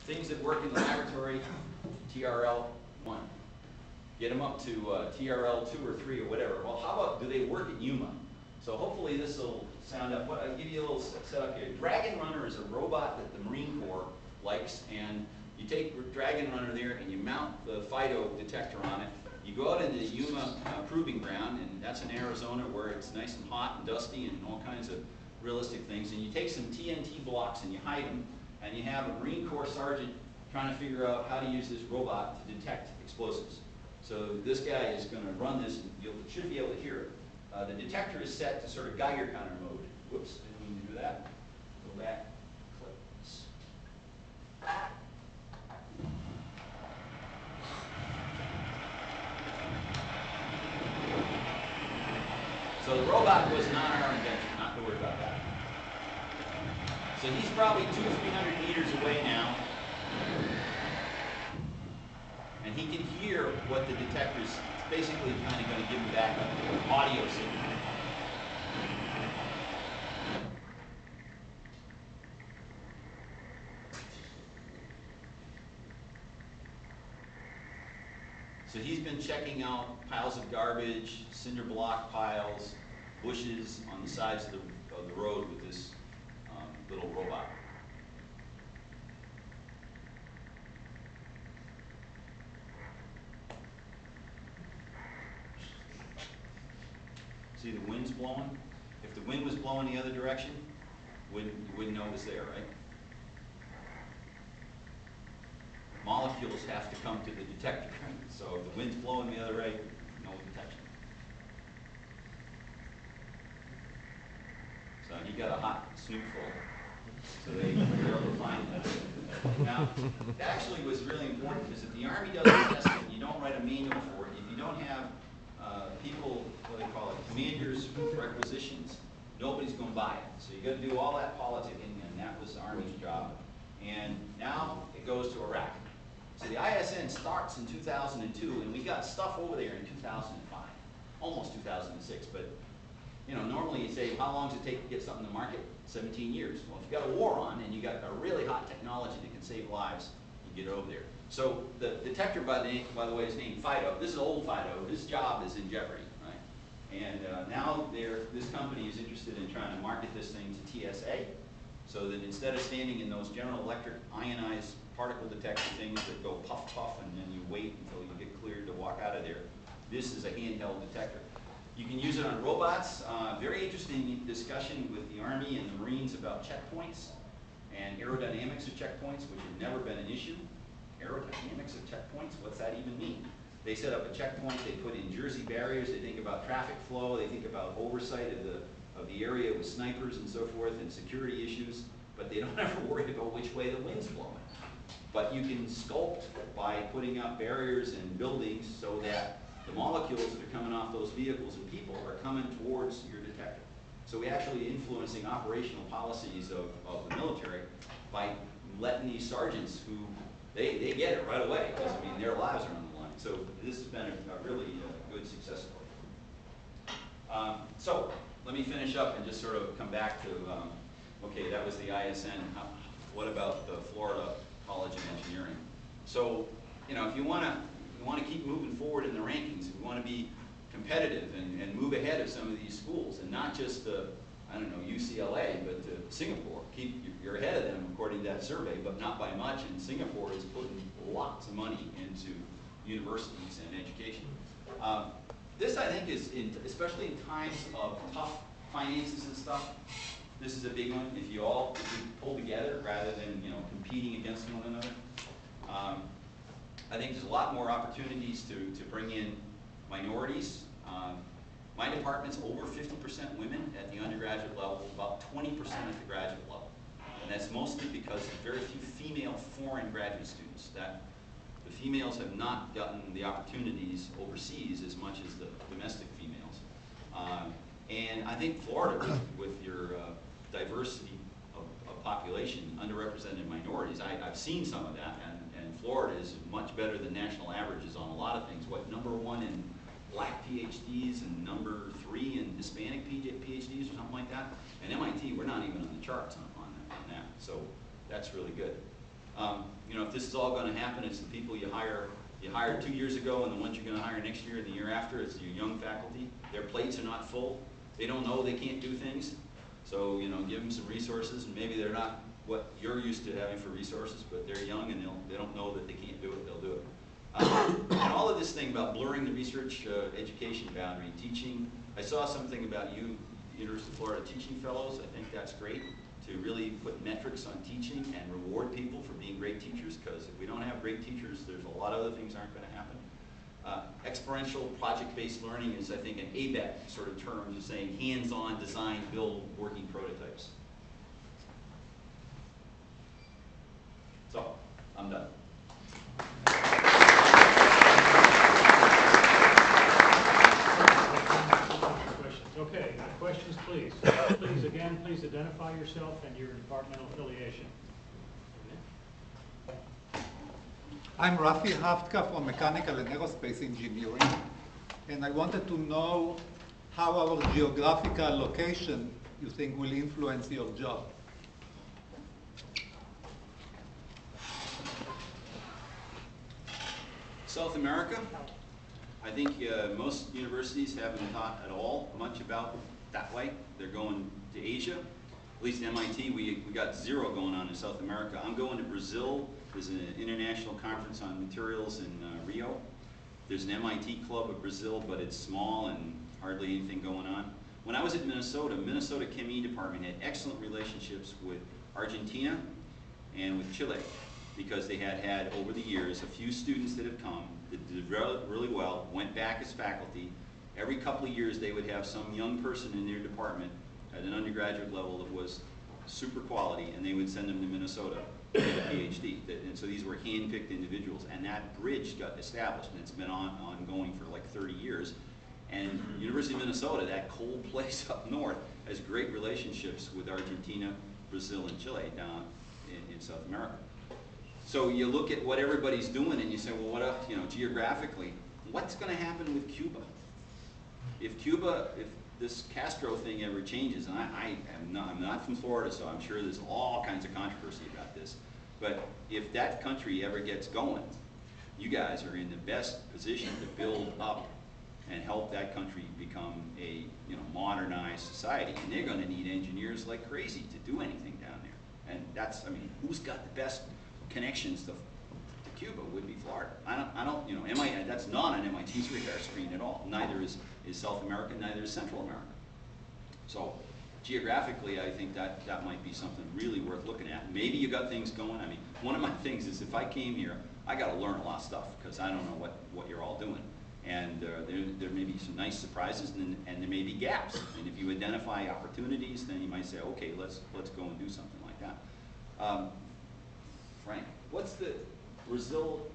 things that work in the laboratory, TRL 1. Get them up to TRL 2 or 3 or whatever. Well, how about do they work at Yuma? So hopefully this will sound up. I'll give you a little setup here. Dragon Runner is a robot that the Marine Corps likes, and you take Dragon Runner there and you mount the FIDO detector on it. You go out into the Yuma proving ground, and that's in Arizona where it's nice and hot and dusty and all kinds of realistic things. And you take some TNT blocks and you hide them, and you have a Marine Corps sergeant trying to figure out how to use this robot to detect explosives. So this guy is going to run this, and you should be able to hear it. The detector is set to sort of Geiger counter mode. Whoops, didn't mean to do that. Go back, click. So the robot was not our invention, not to worry about that. So he's probably 200 or 300 meters away now. And he can hear what the detector is basically kind of going to give him back an audio signal. So he's been checking out piles of garbage, cinder block piles, bushes on the sides of the road with this little robot. See the wind's blowing? If the wind was blowing the other direction, you wouldn't know it was there, right? Molecules have to come to the detector. So if the wind's blowing the other way, no detection. So he got a hot snootful. So they were able to find that. Now, that actually was really important because if the Army doesn't test it, you don't write a manual for it. If you don't have people, what do they call it, commanders' requisitions, nobody's going to buy it. So you got to do all that politicking, and that was the Army's job. And now it goes to Iraq. So the ISN starts in 2002, and we got stuff over there in 2005, almost 2006. But you know, normally you say, how long does it take to get something to market? 17 years. Well, if you've got a war on and you got a really hot technology that can save lives, you get it over there. So the detector, by the way, is named FIDO. This is old FIDO. His job is in jeopardy, right? And now this company is interested in trying to market this thing to TSA, so that instead of standing in those General Electric ionized particle detector things that go puff puff and then you wait until you get cleared to walk out of there, this is a handheld detector. You can use it on robots. Very interesting discussion with the Army and the Marines about checkpoints and aerodynamics of checkpoints, which have never been an issue. Aerodynamics of checkpoints, what's that even mean? They set up a checkpoint, they put in Jersey barriers, they think about traffic flow, they think about oversight of the area with snipers and so forth and security issues, but they don't ever worry about which way the wind's blowing. But you can sculpt by putting up barriers and buildings so that the molecules that are coming off those vehicles and people are coming towards your detector. So we're actually influencing operational policies of the military by letting these sergeants who, they get it right away, because I mean their lives are on the line. So this has been a really good success story. So let me finish up and just sort of come back to, okay, that was the ISN. What about the Florida College of Engineering? So, you know, if you want to keep moving forward in the rankings, if we want to be competitive and move ahead of some of these schools, and not just the, I don't know, UCLA, but Singapore. You're ahead of them according to that survey, but not by much, and Singapore is putting lots of money into universities and education. This, I think, is, especially in times of tough finances and stuff, this is a big one. If you pull together rather than, you know, competing against one another. I think there's a lot more opportunities to bring in minorities. My department's over 50% women at the undergraduate level, about 20% at the graduate level. And that's mostly because of very few female foreign graduate students. That the females have not gotten the opportunities overseas as much as the domestic females. And I think Florida, with your diversity of population, underrepresented minorities, I've seen some of that, and Florida is much better than national averages on a lot of things. What, #1 in black PhDs and #3 in Hispanic PhDs or something like that? And MIT, we're not even on the charts on that. So that's really good. You know, if this is all going to happen, it's the people you hired 2 years ago, and the ones you're going to hire next year and the year after. It's your young faculty. Their plates are not full. They don't know they can't do things. So, you know, give them some resources, and maybe they're not what you're used to having for resources, but they're young and they don't know that they can't do it. They'll do it. And all of this thing about blurring the research education boundary, teaching. I saw something about you, University of Florida Teaching Fellows. I think that's great, to really put metrics on teaching and reward people for being great teachers, because if we don't have great teachers, there's a lot of other things aren't going to happen. Experiential project-based learning is, I think, an ABET sort of term, just saying hands-on, design, build, working prototypes. So, I'm done. Okay, questions, please. Please identify yourself and your departmental affiliation. I'm Rafi Haftka from Mechanical and Aerospace Engineering, and I wanted to know how our geographical location you think will influence your job. South America, I think most universities haven't taught at all much about that way. They're going to Asia. At least MIT, we got zero going on in South America. I'm going to Brazil. There's an international conference on materials in Rio. There's an MIT Club of Brazil, but it's small and hardly anything going on. When I was at Minnesota, Minnesota Chemie Department had excellent relationships with Argentina and with Chile, because they had over the years a few students that have come that did really well, went back as faculty. Every couple of years they would have some young person in their department at an undergraduate level that was super quality, and they would send them to Minnesota to get a PhD. And so these were hand-picked individuals, and that bridge got established, and it's been ongoing for like 30 years. And University of Minnesota, that cold place up north, has great relationships with Argentina, Brazil, and Chile down in South America. So you look at what everybody's doing and you say, well, what else, you know, geographically, what's going to happen with Cuba? If this Castro thing ever changes, and I'm not from Florida, so I'm sure there's all kinds of controversy about this, but if that country ever gets going, you guys are in the best position to build up and help that country become a, you know, modernized society. And they're going to need engineers like crazy to do anything down there. And that's, I mean, who's got the best connections to Cuba? Would be Florida. I don't, you know, MIT, that's not on MIT's radar screen at all. Neither is South America, neither is Central America. So geographically, I think that might be something really worth looking at. Maybe you got things going. I mean, one of my things is if I came here, I got to learn a lot of stuff, because I don't know what you're all doing. And there may be some nice surprises, and there may be gaps. And if you identify opportunities, then you might say, okay, let's go and do something like that. Frank, what's the Brazil